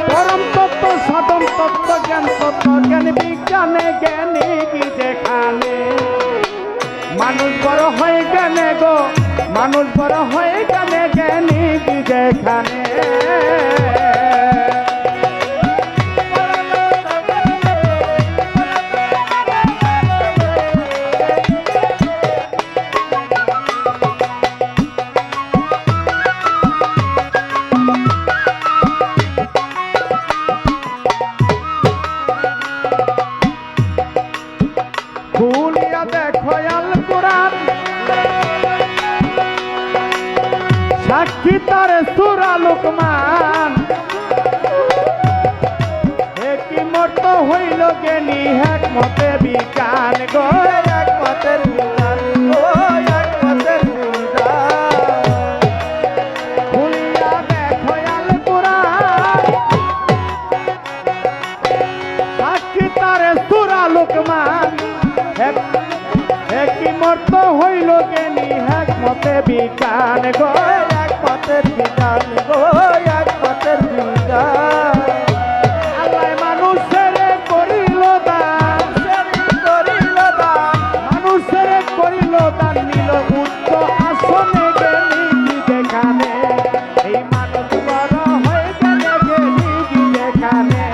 পরম তত্ত্ব সাধন তত্ত্ব জ্ঞান বিজ্ঞানে জ্ঞানী কি যেখানে মানুষ বড় হয়ে জ্ঞানে গো, মানুষ বড় হয়ে জ্ঞানে জ্ঞানী কি যেখানে সাক্ষী তার সূরা লুকমান কি মত হইল জ্ঞানী হিকমতে বিজ্ঞান গো, হিকমতের বিজ্ঞান গো, হিকমতের বিজ্ঞান খুলিয়া দেখো আল কুরআন সাক্ষী তার সূরা লুকমান কি মত হইল জ্ঞানী হিকমতে বিজ্ঞান গো, হিকমতের বিজ্ঞান গো, হিকমতের বিজ্ঞান আল্লাহ মানুষের করিল দান, মানুষের করিল দান নিল উচ্চ আসনে জ্ঞানী যেখানে এই মানুষ বড় হয়ে গেলে জ্ঞানী যেখানে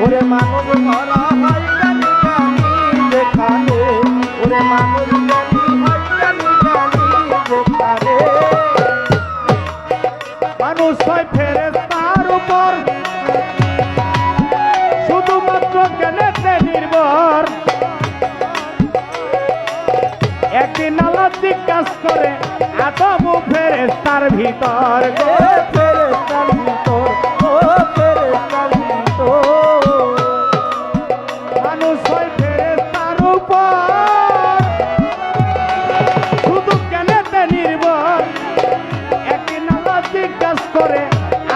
ওরে মানুষ বড় হয়ে গেলে জ্ঞানী যেখানে ওরে মানুষ জ্ঞানী হয় জ্ঞানী যেখানে মানুষ হয় ফেরেশতার উপর শুধুমাত্র জ্ঞানেতে নির্ভর একদিন আল্লাহ জিজ্ঞাসা করে আদম ফেরেশতার ভিতর গো, ফেরেশতার ভিতর ও ফেরেশতার ভিতর মানুষ হয় ফেরেশতার উপর শুধু জ্ঞানেতে নির্ভর একদিন আল্লাহ জিজ্ঞাসা করে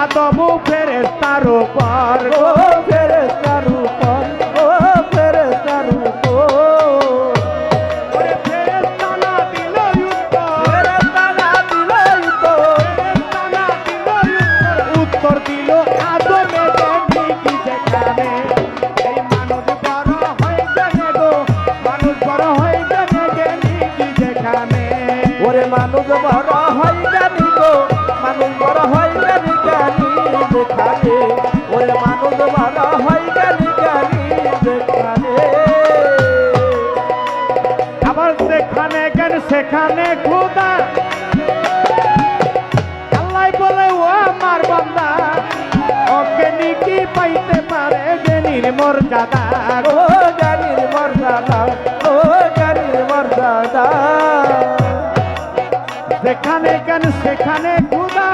আদম ফেরেশতার উপর ও ফেরেশতার উপর ও ফেরেশতার উপর ওরে ফেরেশতা না দিল উত্তর, ফেরেশতা না দিল উত্তর, ফেরেশতা না দিল উত্তর দিল আদমে জ্ঞানী কি যেখানে এই মানুষ বড় হয়ে জানে গো, মানুষ বড় হয়ে জানে জ্ঞানী কি যেখানে ওরে মানুষ বড় হয়ে জানি গো, মানুষ বড় হয়ে জানি জ্ঞানী যেখানে ওরে মানুষ বড় হয়ে জানি জ্ঞানী যেখানে আবার যেখানে জ্ঞান সেখানে খোদা আল্লাহ বলে ও আমার বান্দা অজ্ঞানী কি পাইতে পারে জ্ঞানীর মর্যাদা ও জ্ঞানীর মর্যাদা ও জ্ঞানীর মর্যাদা যেখানে জ্ঞান সেখানে খোদা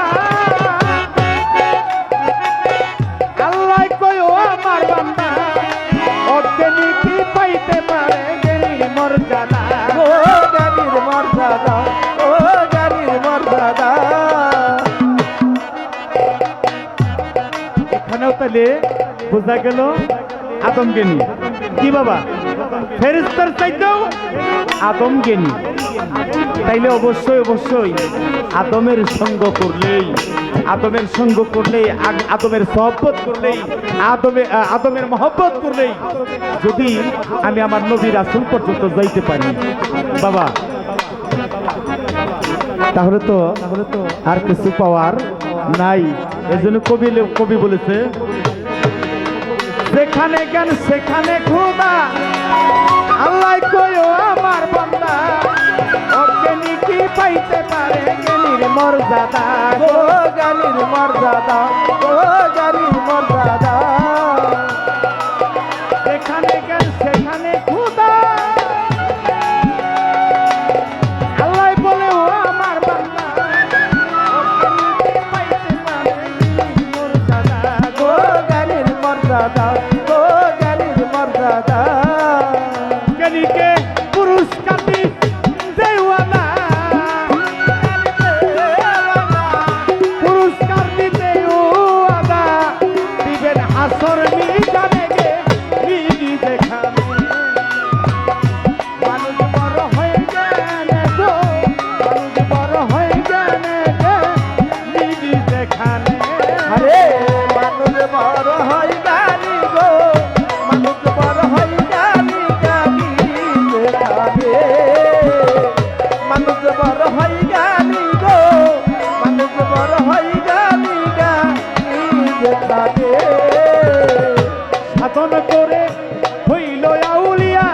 আল্লাহ কই ও আমার বান্দা অজ্ঞানী কি পাইতে পারে জ্ঞানীর মর্যাদা ও জ্ঞানীর মর্যাদা ও জ্ঞানীর মর্যাদা এখানেও তাহলে বোঝা গেল আদম জ্ঞানী কি বাবা ফেরেশতার চাইতেও আদম জ্ঞানী তাইলে অবশ্যই অবশ্যই আদমের সঙ্গ করলেই আদমের সঙ্গ করলেই আদমের সহবত করলেই আদমের মহব্বত করলেই যদি আমি আমার নবী রাসূল পর্যন্ত যাইতে পারি বাবা তাহলে তো আর কিছু পাওয়ার নাই এজন্য কবি বলেছে যেখানে জ্ঞান সেখানে খোদা আল্লাহ কই ও আমার বান্দা অজ্ঞানী কি পাইতে পারে জ্ঞানীর মর্যাদা গো, জ্ঞানীর মর্যাদা ও জ্ঞানীর মর্যাদা যেখানে জ্ঞান সেখানে খোদা আল্লাহ বলে ও আমার বান্দা অজ্ঞানী কি পাইতে পারে জ্ঞানীর মর্যাদা গো, জ্ঞানীর মর্যাদা ও জ্ঞানীর মর্যাদা জ্ঞানীকে পুরস্কার পুরস্কার দিতে ও আদা দিবেন যেখানে আরে মানুষ বড় হয় জ্ঞানী গো, মানুষ বড় হয় জ্ঞানী জ্ঞানী যেখানে, মানুষ বড় হয় জ্ঞানী গো, মানুষ বড় হয় জ্ঞানী জ্ঞানী যেখানে। সাধন করে হইল আউলিয়া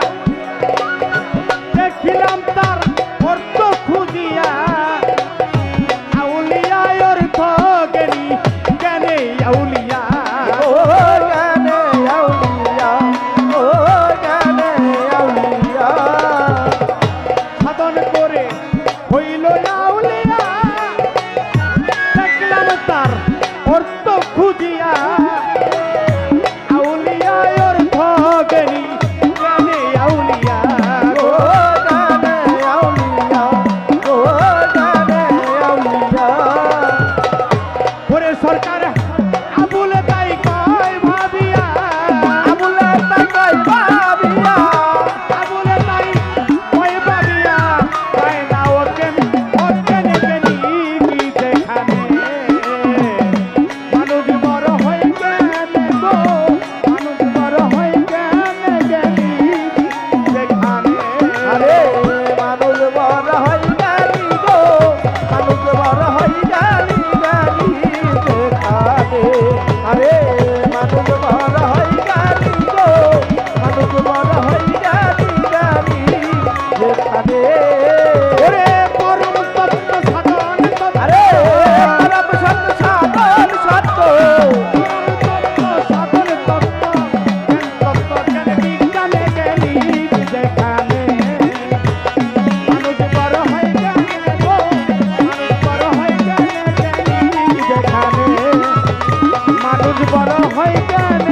দেখিলাম তার অর্থ খুঁজিয়া আউলিয়া অর্থ জ্ঞানী জ্ঞানে আউলিয়া ও জ্ঞানে আউলিয়া, ও জ্ঞানে আউলিয়া। সাধন করে হইল আউলিয়া দেখলাম তার অর্থ খুঁজিয়া আউলিয়া অর্থ জ্ঞানী জ্ঞানে আউলিয়া ও জ্ঞানে আউলিয়া, ও জ্ঞানে আউলিয়া। ওরে সরকার আবুল তাই কয় ভাবিয়া আবুলে তাকাই ভাবিয়া, আবুল তাই কয় ভাবিয়া তাই না ওকে অজ্ঞানী জ্ঞানী কি যেখানে মানুষ বড় হয় জ্ঞানে গো মানুষ বড় হয় জ্ঞানে জ্ঞানী যেখানে আরে মানুষ বড় হয় জ্ঞানী গো, মানুষ বড় হয় জ্ঞানী জ্ঞানী যেখানে। আরে মানুষ বড় হয় জ্ঞানী গো, মানুষ বড় হয় জ্ঞানী জ্ঞানী যেখানে। ওরে পরম তত্ত্ব সাধন তত্ত্ব আরে পরম সত্য সাধন সত্য, সাধন তত্ত্ব তত্ত্ব জ্ঞান বিজ্ঞানে জ্ঞানী যেখানে মানুষ বড় হয় জ্ঞানে গো মানুষ বড় হয় জ্ঞানে জ্ঞানী যেখানে মানুষ বড় হয় জ্ঞানে